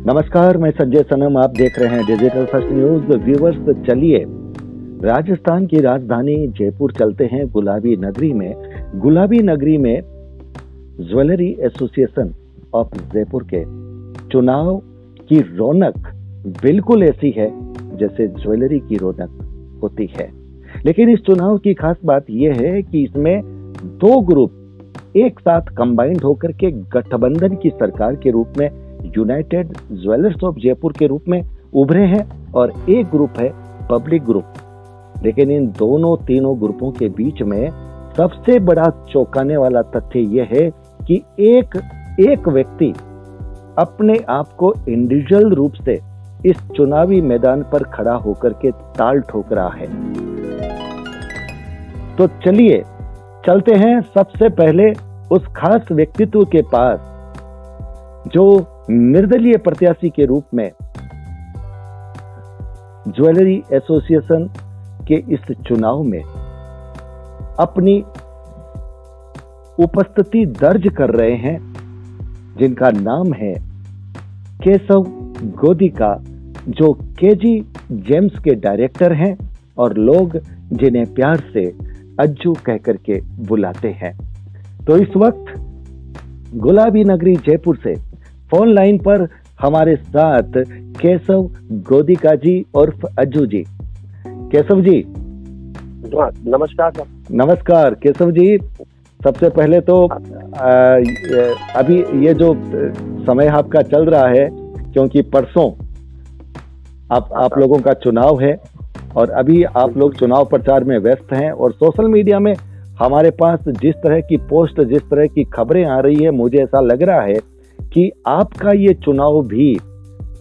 नमस्कार, मैं संजय सनम। आप देख रहे हैं डिजिटल फर्स्ट न्यूज। व्यूवर्स, चलिए राजस्थान की राजधानी जयपुर चलते हैं गुलाबी नगरी में। गुलाबी नगरी में ज्वेलरी एसोसिएशन ऑफ जयपुर के चुनाव की रौनक बिल्कुल ऐसी है जैसे ज्वेलरी की रौनक होती है। लेकिन इस चुनाव की खास बात यह है कि इसमें दो ग्रुप एक साथ कंबाइंड होकर के गठबंधन की सरकार के रूप में यूनाइटेड ज्वेलर्स ऑफ जयपुर के रूप में उभरे हैं और एक ग्रुप है पब्लिक ग्रुप। लेकिन इन तीनों ग्रुपों के बीच में सबसे बड़ा चौंकाने वाला तथ्य यह है कि एक व्यक्ति अपने आप को इंडिविजुअल रूप से इस चुनावी मैदान पर खड़ा होकर के ताल ठोक रहा है। तो चलिए चलते हैं सबसे पहले उस खास व्यक्तित्व के पास जो निर्दलीय प्रत्याशी के रूप में ज्वेलरी एसोसिएशन के इस चुनाव में अपनी उपस्थिति दर्ज कर रहे हैं, जिनका नाम है केशव गोदिका, जो केजी जेम्स के डायरेक्टर हैं और लोग जिन्हें प्यार से अज्जू कहकर के बुलाते हैं। तो इस वक्त गुलाबी नगरी जयपुर से फोन लाइन पर हमारे साथ केशव गोदिका जी उर्फ अज्जू जी। केशव जी नमस्कार सर। नमस्कार केशव जी। सबसे पहले तो अभी ये जो समय आपका चल रहा है, क्योंकि परसों आप लोगों का चुनाव है और अभी आप लोग चुनाव प्रचार में व्यस्त हैं और सोशल मीडिया में हमारे पास जिस तरह की पोस्ट, जिस तरह की खबरें आ रही है, मुझे ऐसा लग रहा है कि आपका ये चुनाव भी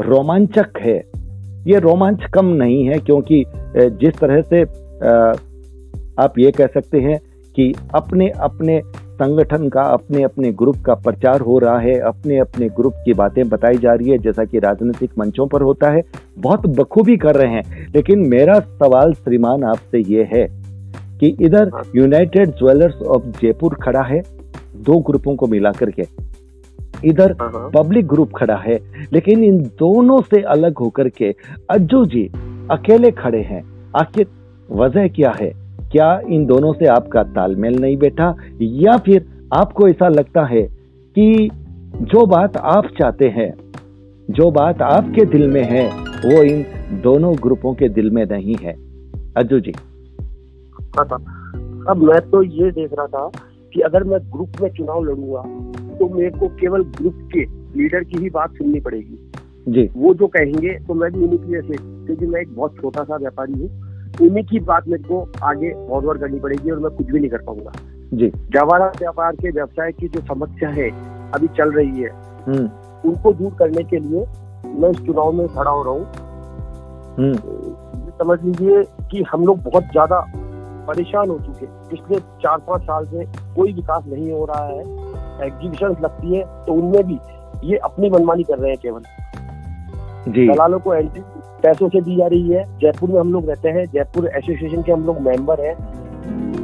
रोमांचक है। ये रोमांच कम नहीं है, क्योंकि जिस तरह से आप ये कह सकते हैं कि अपने अपने संगठन का, अपने अपने ग्रुप का प्रचार हो रहा है, अपने अपने ग्रुप की बातें बताई जा रही है, जैसा कि राजनीतिक मंचों पर होता है, बहुत बखूबी कर रहे हैं। लेकिन मेरा सवाल श्रीमान आपसे ये है कि इधर यूनाइटेड ज्वेलर्स ऑफ जयपुर खड़ा है दो ग्रुपों को मिलाकर के, इधर पब्लिक ग्रुप खड़ा है, लेकिन इन दोनों से अलग होकर के अज्जू जी अकेले खड़े हैं। आखिर वजह क्या है? क्या इन दोनों से आपका तालमेल नहीं बैठा, या फिर आपको ऐसा लगता है कि जो बात आप चाहते हैं, जो बात आपके दिल में है, वो इन दोनों ग्रुपों के दिल में नहीं है? अज्जू जी। अब मैं तो ये देख रहा था कि अगर मैं ग्रुप में चुनाव लड़ूंगा तो मेरे को केवल ग्रुप के लीडर की ही बात सुननी पड़ेगी जी। वो जो कहेंगे तो मैं भी उन्हीं की जैसे, क्योंकि मैं एक बहुत छोटा सा व्यापारी हूँ, उन्हीं की बात मेरे को आगे फॉरवर्ड करनी पड़ेगी और मैं कुछ भी नहीं कर पाऊंगा जी। जवाहर व्यापार के व्यवसाय की जो समस्या है अभी चल रही है, उनको दूर करने के लिए मैं इस चुनाव में खड़ा हो रहा हूँ। समझ लीजिए कि हम लोग बहुत ज्यादा परेशान हो चुके। पिछले 4-5 साल से कोई विकास नहीं हो रहा है। एग्जीबिशन लगती है तो उनमें भी ये अपनी मनमानी कर रहे हैं केवल। दलालों को एंट्री पैसों से दी जा रही है। जयपुर में हम लोग रहते हैं, जयपुर एसोसिएशन के हम लोग मेंबर हैं।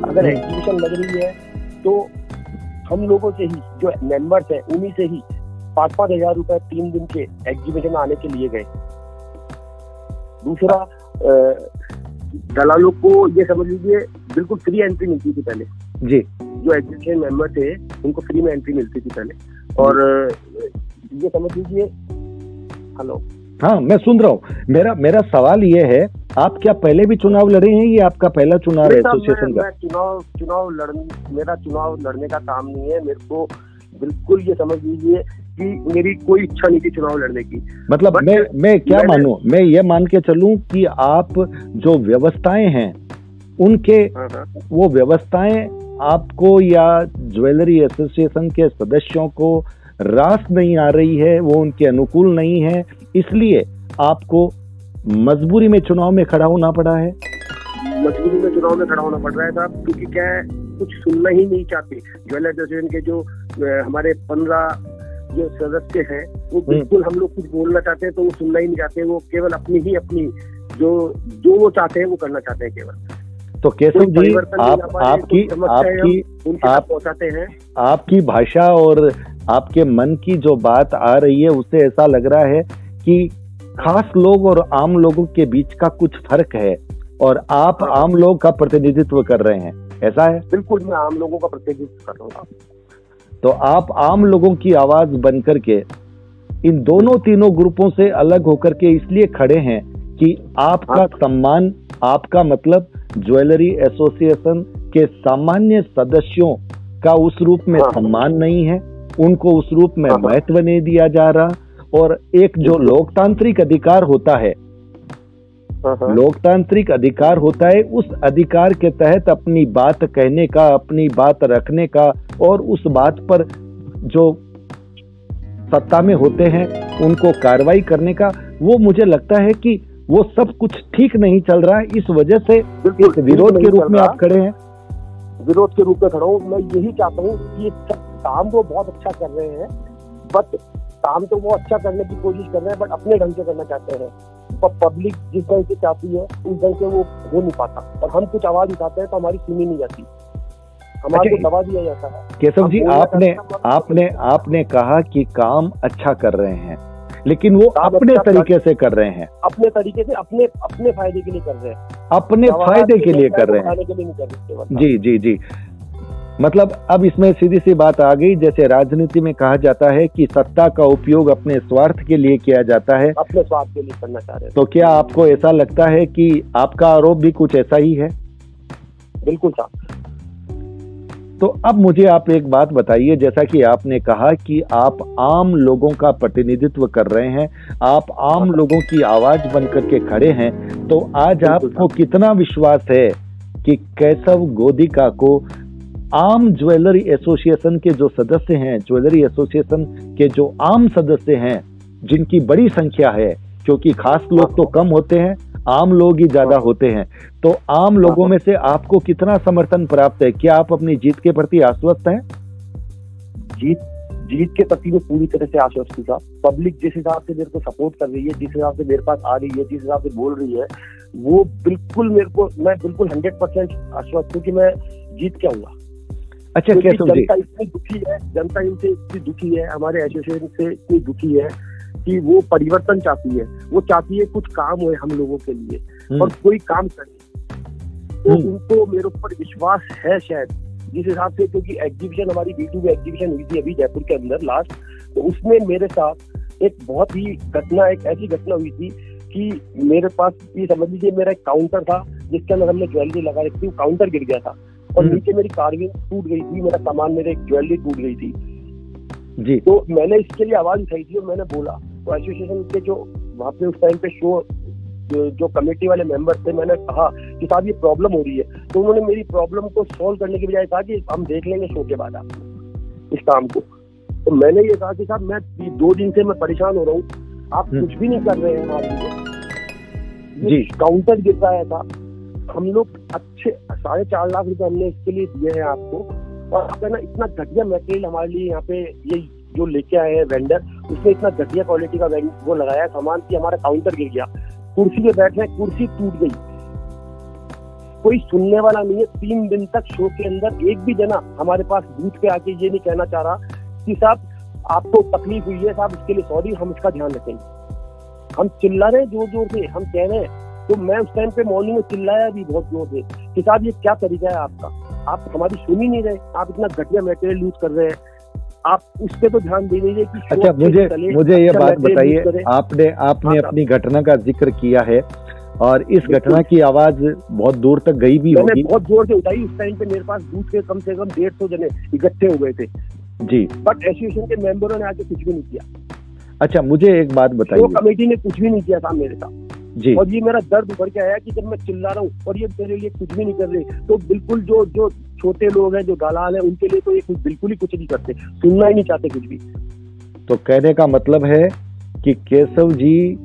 अगर एग्जीबिशन लग रही है तो हम लोगों से ही, जो मेंबर्स हैं, उन्हीं से ही 5-5 हजार रुपए 3 दिन के एग्जीबिशन आने के लिए गए। दूसरा, दलालों को ये समझ लीजिए बिल्कुल फ्री एंट्री मिलती थी पहले जी। जो एग्जीबिशन मेंबर थे उनको फ्री में एंट्री मिलती थी पहले। और ये समझ लीजिए, हेलो, हाँ मैं सुन रहा हूँ। मेरा सवाल ये है, आप क्या पहले भी चुनाव लड़े हैं? ये आपका पहला चुनाव है एसोसिएशन का? मेरा चुनाव लड़ने का काम नहीं है। मेरे को बिल्कुल ये समझ लीजिए कि मेरी कोई इच्छा नहीं थी चुनाव लड़ने की। मतलब मैं क्या मानूं? मैं ये मान के चलूं कि आप जो व्यवस्थाएं हैं उनके, वो व्यवस्थाएं आपको या ज्वेलरी एसोसिएशन के सदस्यों को रास नहीं आ रही है, वो उनके अनुकूल नहीं है, इसलिए आपको मजबूरी में चुनाव में खड़ा होना पड़ा है। मजबूरी में चुनाव में खड़ा होना पड़ रहा है साहब, क्योंकि क्या है, कुछ सुनना ही नहीं चाहते। ज्वेलरी एसोसिएशन के जो हमारे 15 जो सदस्य हैं, वो बिल्कुल हम लोग कुछ बोलना चाहते हैं तो वो सुनना ही नहीं चाहते। वो केवल अपनी जो वो चाहते हैं वो करना चाहते हैं केवल। तो केशव जी, आपकी भाषा और आपके मन की जो बात आ रही है, उससे ऐसा लग रहा है कि खास लोग और आम लोगों के बीच का कुछ फर्क है और आप आम लोग का प्रतिनिधित्व कर रहे हैं, ऐसा है? बिल्कुल, मैं आम लोगों का प्रतिनिधित्व कर रहा हूँ। तो आप आम लोगों की आवाज बन करके इन दोनों तीनों ग्रुपों से अलग होकर के इसलिए खड़े हैं कि आपका सम्मान, आपका मतलब ज्वेलरी एसोसिएशन के सामान्य सदस्यों का उस रूप में सम्मान नहीं है, उनको उस रूप में महत्व नहीं दिया जा रहा, और एक जो लोकतांत्रिक अधिकार होता है, लोकतांत्रिक अधिकार होता है, उस अधिकार के तहत अपनी बात कहने का, अपनी बात रखने का और उस बात पर जो सत्ता में होते हैं उनको कार्रवाई करने का, वो मुझे लगता है कि वो सब कुछ ठीक नहीं चल रहा है। इस वजह से एक विरोध के रूप में आप खड़े हैं। विरोध के रूप में खड़ा हूँ। मैं यही चाहता हूँ कि काम वो बहुत अच्छा कर रहे हैं, बट काम तो वो अच्छा करने की कोशिश कर रहे हैं, बट अपने ढंग से करना चाहते हैं। पर पब्लिक जिस ढंग से चाहती है उस ढंग से वो हो नहीं पाता, और हम कुछ आवाज उठाते हैं तो हमारी सुनी नहीं जाती, हमारे को दबा दिया जाता है। केशव जी, आपने कहा कि काम अच्छा कर रहे हैं, लेकिन वो अपने तरीके से कर रहे हैं, अपने तरीके से, अपने फायदे के लिए कर रहे हैं, अपने फायदे के लिए कर रहे हैं। जी जी जी, मतलब अब इसमें सीधी सी बात आ गई, जैसे राजनीति में कहा जाता है कि सत्ता का उपयोग अपने स्वार्थ के लिए किया जाता है, अपने स्वार्थ के लिए करना चाह रहे हैं। तो क्या आपको ऐसा लगता है कि आपका आरोप भी कुछ ऐसा ही है? बिल्कुल साहब। तो अब मुझे आप एक बात बताइए, जैसा कि आपने कहा कि आप आम लोगों का प्रतिनिधित्व कर रहे हैं, आप आम लोगों की आवाज बनकर के खड़े हैं, तो आज आपको कितना विश्वास है कि केशव गोदिका को आम ज्वेलरी एसोसिएशन के जो सदस्य हैं, ज्वेलरी एसोसिएशन के जो आम सदस्य हैं, जिनकी बड़ी संख्या है, क्योंकि खास लोग तो कम होते हैं, आम लोग ही ज्यादा होते हैं, तो आम लोगों में से आपको कितना समर्थन प्राप्त है? क्या आप अपनी जीत के प्रति आश्वस्त हैं? जीत के प्रति मैं पूरी तरह से आश्वस्त हूँ साहब। पब्लिक जिस हिसाब से मेरे को सपोर्ट कर रही है, जिस हिसाब से मेरे पास आ रही है, जिस हिसाब से बोल रही है, वो बिल्कुल मैं बिल्कुल 100% आश्वस्त हूँ कि मैं जीत के आऊंगा। अच्छा केशव जी, जनता इतनी दुखी है, जनता इनसे इतनी दुखी है, हमारे एसोसिएशन से इतनी दुखी है कि वो परिवर्तन चाहती है, वो चाहती है कुछ काम हो हम लोगों के लिए और कोई काम करे, तो उनको मेरे ऊपर विश्वास है शायद, जिस हिसाब से, क्योंकि एग्जीबिशन हमारी B2B एग्जीबिशन हुई थी अभी जयपुर के अंदर लास्ट, तो उसमें मेरे साथ एक बहुत ही घटना, एक ऐसी घटना हुई थी कि मेरे पास ये समझ लीजिए मेरा एक काउंटर था जिसके अंदर हमने ज्वेलरी लगा रखी थी, वो काउंटर गिर गया था और नीचे मेरी कार्विंग टूट गई थी, मेरा सामान, मेरे एक ज्वेलरी टूट गई थी जी। तो मैंने इसके लिए आवाज उठाई थी और मैंने बोला, तो एसोसिएशन के जो वहाँ पे उस टाइम पे शो जो कमेटी वाले मेंबर थे, मैंने कहा कि साहब ये प्रॉब्लम हो रही है, तो उन्होंने मेरी प्रॉब्लम को सॉल्व करने के बजाय कहा कि हम देख लेंगे शो के बाद आप इस काम को। तो मैंने ये कहा कि साहब मैं 2 दिन से मैं परेशान हो रहा हूँ, आप कुछ भी नहीं कर रहे हैं हमारे लिए। जी, काउंटर गिर रहा था, हम लोग अच्छे 4.5 लाख रुपए हमने इसके लिए दिए हैं आपको, और आप है ना इतना घटिया मटेरियल हमारे लिए यहाँ पे ये जो लेके आए हैं वेंडर, उसने इतना घटिया क्वालिटी का वो लगाया सामान कि हमारा काउंटर गिर गया, कुर्सी पे बैठ रहे, कुर्सी टूट गई, कोई सुनने वाला नहीं है। 3 दिन तक शो के अंदर एक भी जना हमारे पास बूथ पे आके ये नहीं कहना चाह रहा कि साहब आपको तकलीफ हुई है, साहब इसके लिए सॉरी, हम इसका ध्यान रखेंगे। हम चिल्ला रहे हैं जोर जोर से, हम कह रहे हैं, तो मैं उस टाइम पे मॉर्निंग में चिल्लाया भी बहुत जोर से कि साहब ये क्या तरीका है आपका, आप हमारी सुन ही नहीं रहे, आप इतना घटिया मटेरियल यूज कर रहे हैं, आप उस पे तो ध्यान दे दीजिए कि अच्छा मुझे ये बात बताइए, आपने अपनी घटना का जिक्र किया है और इस घटना की आवाज बहुत दूर तक गई भी होगी। मैंने बहुत जोर से उठाई, उस टाइम पे मेरे पास बूथ के कम से कम 150 जने इकट्ठे हो गए थे जी, बट एसोसिएशन के मेंबरों ने आके कुछ भी नहीं किया। अच्छा मुझे एक बात बताइए, कमेटी ने कुछ भी नहीं किया था मेरे साथ जी, और ये मेरा दर्द उभर के आया कि जब मैं चिल्ला रहा हूँ और ये मेरे लिए कुछ भी नहीं कर रहे, तो बिल्कुल जो छोटे लोग हैं, जो दलाल हैं, उनके लिए तो ये बिल्कुल ही कुछ नहीं करते, सुनना ही नहीं चाहते कुछ भी। तो कहने का मतलब है कि केशव जी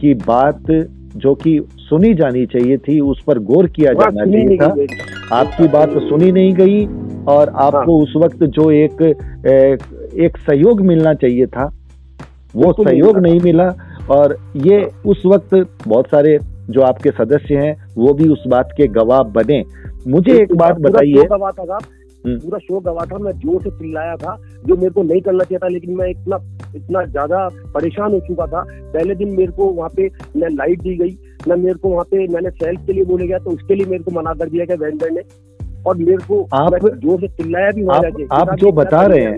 की बात जो कि सुनी जानी चाहिए थी, उस पर गौर किया जाना चाहिए था, आपकी बात सुनी नहीं गई और आपको उस वक्त जो एक सहयोग मिलना चाहिए था वो सहयोग नहीं मिला, और ये उस वक्त बहुत सारे जो आपके सदस्य हैं वो भी उस बात के गवाह बने। मुझे एक बात बताइए, पूरा शो गवाह था, मैं जोर से चिल्लाया था जो मेरे को नहीं करना चाहिए था, लेकिन मैं इतना इतना ज्यादा परेशान हो चुका था। पहले दिन मेरे को वहाँ पे न लाइट दी गई, न मेरे को वहाँ पे, मैंने सेल्फ के लिए बोले गया तो उसके लिए मेरे को मना कर दिया गया वेंडर ने, और मेरे को आप जोर से चिल्लाया भी वहाँ जाके। आप जो बता रहे हैं,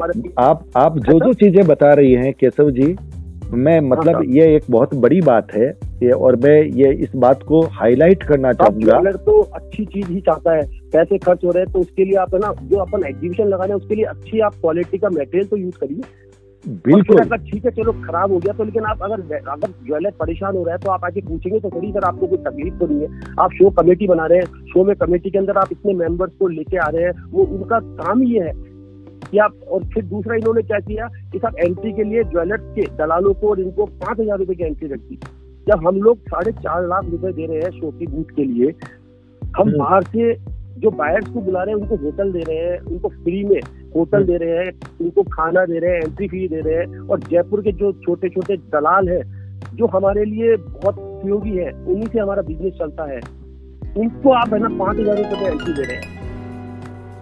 आप जो चीजें बता रही हैं केशव जी, मैं मतलब ये एक बहुत बड़ी बात है ये, और मैं ये इस बात को हाईलाइट करना चाहूंगा। ज्वेलर तो अच्छी चीज ही चाहता है, पैसे खर्च हो रहे हैं तो उसके लिए आप है ना, जो अपन एग्जीबिशन लगा रहे हैं उसके लिए अच्छी आप क्वालिटी का मटेरियल तो यूज करिए। बिल्कुल, अगर ठीक है चलो खराब हो गया तो, लेकिन आप अगर ज्वेलर परेशान हो रहा है तो आप आके पूछेंगे तो सही, सर आपको कोई तकलीफ तो नहीं है। आप शो कमेटी बना रहे हैं, शो में कमेटी के अंदर आप इतने मेंबर्स को लेके आ रहे हैं, वो उनका काम ही है कि आप। और फिर दूसरा इन्होंने क्या किया कि साहब एंट्री के लिए ज्वेलर्स के दलालों को और इनको 5,000 रुपए की एंट्री रखी। जब हम लोग 4.5 लाख रुपए दे रहे हैं शो की बूथ के लिए, हम बाहर से जो बायर्स को बुला रहे हैं उनको होटल दे रहे हैं, उनको फ्री में होटल दे रहे हैं, उनको खाना दे रहे हैं, एंट्री फी दे रहे हैं। और जयपुर के जो छोटे छोटे दलाल हैं जो हमारे लिए बहुत उपयोगी है, उन्हीं से हमारा बिजनेस चलता है, उनको आप है ना 5,000 रुपए एंट्री दे रहे हैं,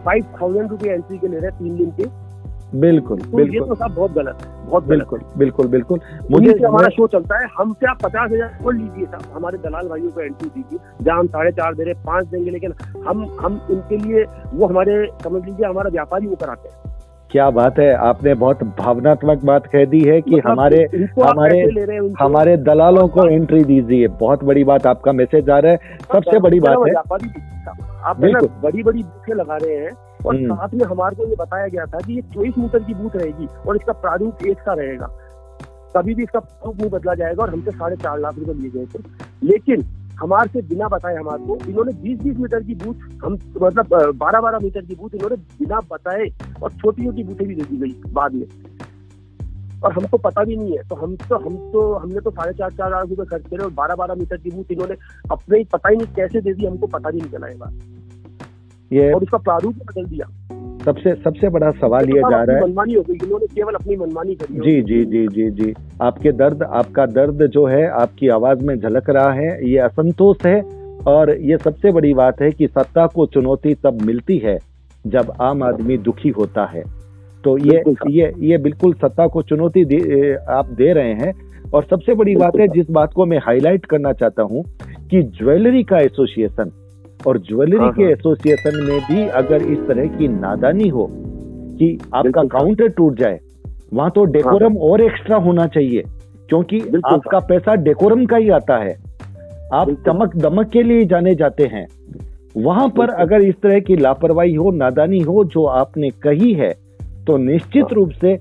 5,000 रुपए एंट्री के ले रहे हैं 3 दिन के। बिल्कुल तो बिल्कुल, ये तो सब बहुत गलत है, बहुत बिल्कुल बिल्कुल बिल्कुल। मुझे हमारा शो चलता है, हमसे आप 50,000 खोल लीजिए साहब, हमारे दलाल भाइयों को एंट्री दीजिए, जहाँ हम 4.5 दे रहे 5 देंगे, लेकिन हम उनके लिए वो हमारे समझ लीजिए हमारा व्यापारी वो कराते हैं। क्या बात है, आपने बहुत भावनात्मक बात कह दी है कि मतलब हमारे दलालों को एंट्री दीजिए। बहुत बड़ी बात, आपका मैसेज आ रहा है, सबसे बड़ी बात है। आप है ना बड़ी बड़ी बूथें लगा रहे हैं, और साथ में हमारे को ये बताया गया था कि ये 24 मीटर की बूथ रहेगी और इसका प्रारूप एक सा रहेगा, कभी भी इसका प्रारूप नहीं बदला जाएगा। और हमसे 4.5 लाख रुपए लिए गए थे, लेकिन हमारे से बिना बताए हमारे को इन्होंने 20-20 मीटर की बूथ, हम मतलब 12-12 मीटर की बूथ इन्होंने बिना बताए, और छोटी छोटी बूथें भी दे दी गई बाद में, और हमको पता भी नहीं है। तो हमने तो 4.5 लाख रुपए खर्च करे, और 12-12 मीटर की बूथ इन्होंने अपने ही पता ही नहीं कैसे दे दी, हमको पता भी नहीं चला ये, और उसका प्रारूप बदल दिया। सबसे बड़ा सवाल ये जा रहा है, मनमानी हो गई, इन्होंने केवल अपनी मनमानी करी। जी जी जी जी जी, आपका दर्द जो है आपकी आवाज में झलक रहा है, ये असंतोष है। और ये सबसे बड़ी बात है कि सत्ता को चुनौती तब मिलती है जब आम आदमी दुखी होता है। तो ये बिल्कुल सत्ता को चुनौती आप दे रहे हैं। और सबसे बड़ी बात है, जिस बात को मैं हाईलाइट करना चाहता हूँ, कि ज्वेलरी का एसोसिएशन और ज्वेलरी के एसोसिएशन में भी अगर इस तरह की नादानी हो कि आपका काउंटर टूट जाए, वहां तो डेकोरम और एक्स्ट्रा होना चाहिए, क्योंकि आपका पैसा डेकोरम का ही आता है, आप चमक दमक के लिए जाने जाते हैं। वहां पर अगर इस तरह की लापरवाही हो, नादानी हो जो आपने कही है, तो निश्चित रूप से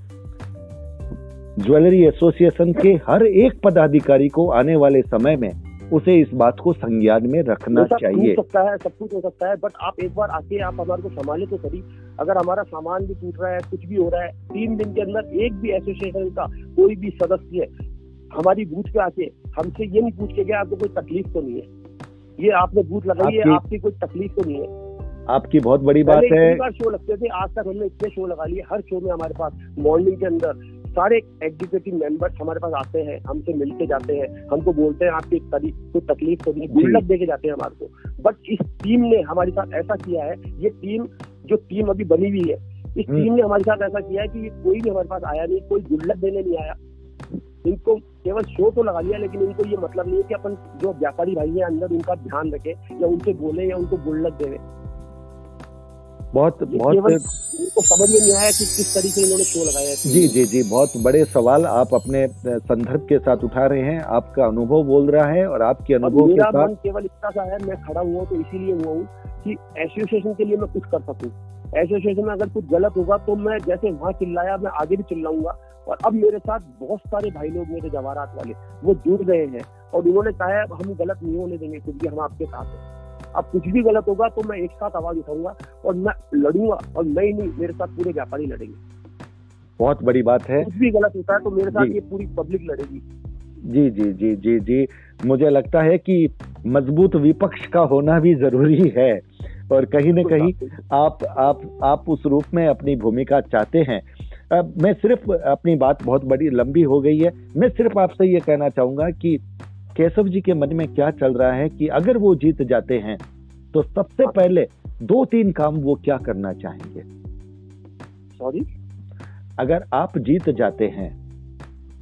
ज्वेलरी एसोसिएशन के हर एक पदाधिकारी को आने वाले समय में उसे इस बात को संज्ञान में रखना चाहिए। सब कुछ हो सकता है, बट आप एक बार आके आप हमारे को संभाले तो सही। अगर हमारा सामान भी टूट रहा है, कुछ भी हो रहा है, 3 दिन के अंदर एक भी एसोसिएशन का कोई भी सदस्य हमारी बूथ पे आके हमसे ये नहीं पूछ के गया आपको कोई तकलीफ तो नहीं है, ये आपने बूथ लगाई है, आपकी कोई तकलीफ तो नहीं है। आपकी बहुत बड़ी बात है। शो लगते थे, आज तक हमने इतने शो लगा लिए, हर शो में हमारे पास मॉर्निंग के अंदर सारे एग्जीक्यूटिव मेंबर्स हमारे पास आते हैं, हमसे मिलके जाते हैं, हमको बोलते हैं आपकी कोई तकलीफ तो नहीं, गुल्लक देके जाते हैं हमारे को। बट इस टीम ने हमारे साथ ऐसा किया है, ये टीम अभी बनी हुई है, इस टीम ने हमारे साथ ऐसा किया है कि कोई भी हमारे पास आया नहीं, कोई गुल्लक देने नहीं आया। इनको केवल शो तो लगा लिया, लेकिन इनको ये मतलब नहीं है कि अपन जो व्यापारी भाई है अंदर उनका ध्यान रखे, या उनसे बोले या उनको गुल्लक देवे। बहुत उनको समझ में नहीं आया कि किस तरीके इन्होंने शो लगाया है। जी जी जी, बहुत बड़े सवाल आप अपने संदर्भ के साथ उठा रहे हैं, आपका अनुभव बोल रहा है, और आपके अनुभव के साथ मन केवल इतना सा है, मैं खड़ा हुआ तो इसीलिए हुआ हूँ कि एसोसिएशन के लिए मैं कुछ कर सकूँ। एसोसिएशन में अगर कुछ गलत होगा तो मैं जैसे वहाँ चिल्लाया, मैं आगे भी चिल्लाऊंगा। और अब मेरे साथ बहुत सारे भाई लोग, मेरे जवाहरात वाले, वो जुड़ गए हैं, और उन्होंने कहा है हम गलत नहीं होने देंगे, कुछ भी हम आपके साथ हैं। अब कुछ भी गलत होगा तो मैं एक साथ आवाज उठाऊंगा और मैं लड़ूंगा, और मैं नहीं, मेरे साथ पूरे व्यापारी लड़ेंगे। बहुत बड़ी बात है। कुछ भी गलत होता है तो मेरे साथ ये पूरी पब्लिक लड़ेगी। जी जी जी जी जी, मुझे लगता है कि मजबूत विपक्ष का होना भी जरूरी है, और कहीं न कहीं आप उस रूप में अपनी भूमिका चाहते हैं। मैं सिर्फ, अपनी बात बहुत बड़ी लंबी हो गई है, मैं सिर्फ आपसे ये कहना चाहूंगा कि केशव जी के मन में क्या चल रहा है कि अगर वो जीत जाते हैं तो सबसे पहले 2-3 काम वो क्या करना चाहेंगे? सॉरी, अगर आप जीत जाते हैं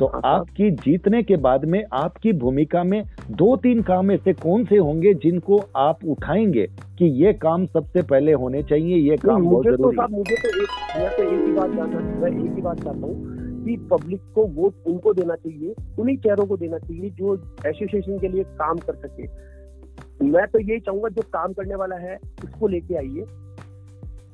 तो आपकी जीतने के बाद में आपकी भूमिका में 2-3 काम ऐसे कौन से होंगे जिनको आप उठाएंगे कि ये काम सबसे पहले होने चाहिए, ये काम बहुत जरूरी है? मैं तो एक ही बात चाहता हूँ कि पब्लिक को वोट उनको देना चाहिए, उन्हीं चेहरों को देना चाहिए जो एसोसिएशन के लिए काम कर सके। मैं तो यही चाहूंगा जो काम करने वाला है उसको लेके आइए।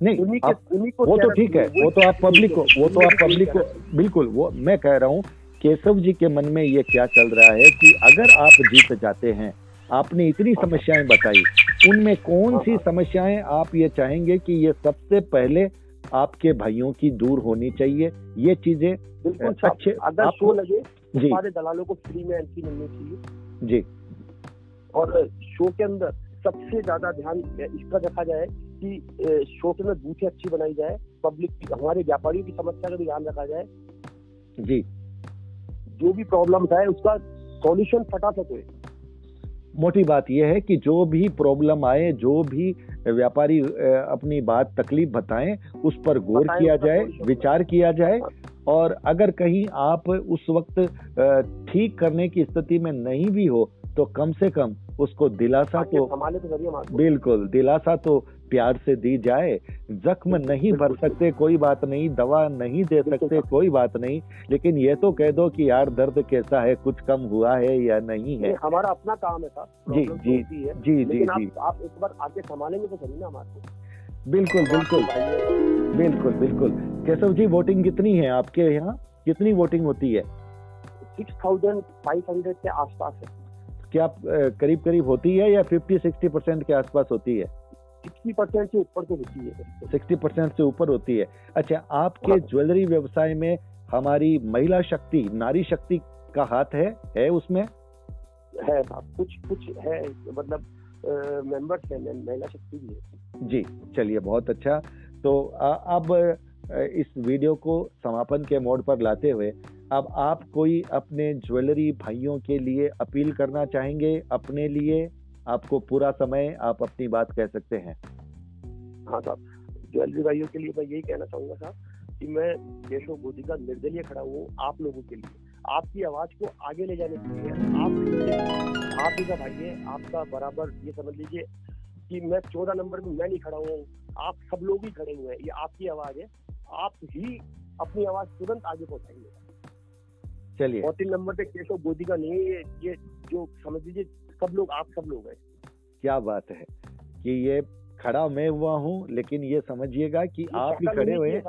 नहीं, उन्हीं को वो तो ठीक है, वो तो आप पब्लिक को बिल्कुल, वो मैं कह रहा हूँ केशव जी के मन में ये क्या चल रहा है कि अगर आप जीत जाते हैं, आपने इतनी समस्याएं बताई, उनमें कौन सी समस्याएं आप ये चाहेंगे कि ये सबसे पहले आपके भाइयों की दूर होनी चाहिए? ये चीजें अच्छे अगर शो लगे तो सारे दलालों को फ्री में एंट्री मिलनी चाहिए जी, और शो के अंदर सबसे ज्यादा ध्यान इसका रखा जाए कि शो के अंदर बूथें अच्छी बनाई जाए, पब्लिक की, हमारे व्यापारियों की समस्या का भी ध्यान रखा जाए जी, जो भी प्रॉब्लम है उसका सॉल्यूशन फटाफट हो। मोटी बात यह है कि जो भी प्रॉब्लम आए, जो भी व्यापारी अपनी बात तकलीफ बताएं, उस पर गौर किया जाए, विचार किया जाए, और अगर कहीं आप उस वक्त ठीक करने की स्थिति में नहीं भी हो तो कम से कम उसको दिलासा तो बिल्कुल दिलासा तो प्यार से दी जाए। जख्म नहीं भर सकते कोई बात नहीं, दवा नहीं दे सकते कोई बात नहीं, लेकिन ये तो कह दो कि यार दर्द कैसा है, कुछ कम हुआ है या नहीं है। हमारा अपना काम है साहब। जी जी जी जी जी, आप एक बार आके संभालेंगे तो सही ना हमारे। बिल्कुल बिल्कुल बिल्कुल बिल्कुल। केशव जी, वोटिंग कितनी है आपके यहाँ, कितनी वोटिंग होती है? 6500 के आसपास है। क्या करीब करीब होती है या 50-60% के आसपास होती है? 60% से ऊपर तो होती है। 60% से ऊपर होती है। अच्छा, आपके ज्वेलरी व्यवसाय में हमारी महिला शक्ति, नारी शक्ति का हाथ है उसमें? है साहब, कुछ है, मतलब मेंबर्स हैं, महिला शक्ति भी है। जी, चलिए बहुत अच्छा। तो अब इस वीडियो को समापन के मोड पर लाते हुए अब आप कोई अपने ज्वेलरी भाइयों के लिए अपील करना चाहेंगे? अपने लिए आपको पूरा समय, आप अपनी बात कह सकते हैं। हाँ साहब, ज्वेलरी भाइयों के लिए मैं यही कहना चाहूंगा साहब कि मैं केशव गोदी का निर्दलीय खड़ा हूँ आप लोगों के लिए, आपकी आवाज को आगे ले जाने के लिए। आप ही का भाई है, आपका बराबर, ये समझ लीजिए कि मैं 14 नंबर में मैं नहीं खड़ा हूँ, आप सब लोग ही खड़े हुए हैं। ये आपकी आवाज है, आप ही अपनी आवाज तुरंत आगे पहुंचाएंगे। चलिए, 14 नंबर पे केशव गोदी का नहीं है, ये जो समझ लीजिए सब लोग, आप सब लोग हैं। क्या बात है कि ये खड़ा मैं हुआ हूँ, लेकिन ये समझिएगा कि आप ही खड़े हुए हैं।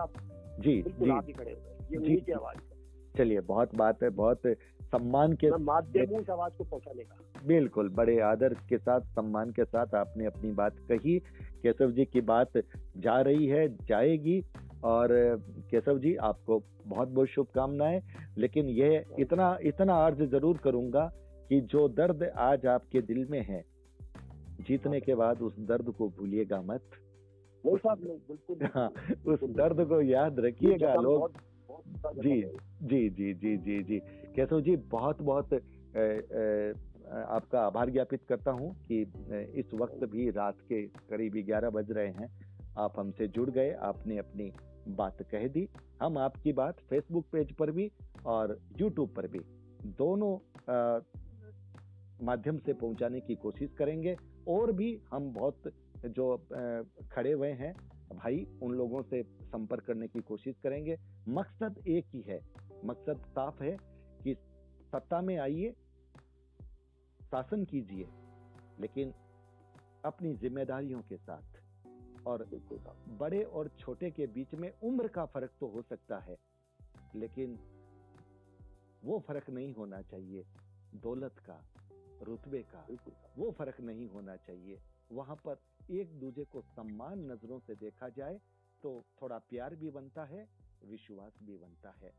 जी जी, आप ही खड़े हुए हैं, ये की आवाज है। चलिए, बहुत बात है, बहुत सम्मान के माध्यम उस आवाज को पहुंचाने का। बिल्कुल, बड़े आदर के साथ, सम्मान के साथ आपने अपनी बात कही। केशव जी की बात जा रही है, जाएगी, और केशव जी आपको बहुत बहुत शुभकामनाएं। लेकिन यह इतना अर्ज जरूर करूंगा कि जो दर्द आज आपके दिल में है, जीतने के बाद उस दर्द को भूलिएगा मत। बिल्कुल, हाँ, उस दर्द को याद रखिएगा लोग। जी जी जी जी जी जी, केशव जी बहुत बहुत आपका आभार ज्ञापित करता हूँ कि इस वक्त भी रात के करीब 11 बज रहे हैं, आप हमसे जुड़ गए, आपने अपनी बात कह दी। हम आपकी बात फेसबुक पेज पर भी और यूट्यूब पर भी, दोनों माध्यम से पहुंचाने की कोशिश करेंगे। और भी हम बहुत जो खड़े हुए हैं भाई, उन लोगों से संपर्क करने की कोशिश करेंगे। मकसद एक ही है, मकसद साफ है कि सत्ता में आइए, शासन कीजिए, लेकिन अपनी जिम्मेदारियों के साथ। और बड़े और छोटे के बीच में उम्र का फर्क तो हो सकता है, लेकिन वो फर्क नहीं होना चाहिए दौलत का, रुतबे का, वो फर्क नहीं होना चाहिए। वहां पर एक दूसरे को सम्मान नजरों से देखा जाए तो थोड़ा प्यार भी बनता है, विश्वास भी बनता है।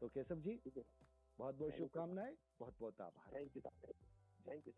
तो केशव जी, बहुत बहुत शुभकामनाएं, बहुत बहुत आभार। Thank you.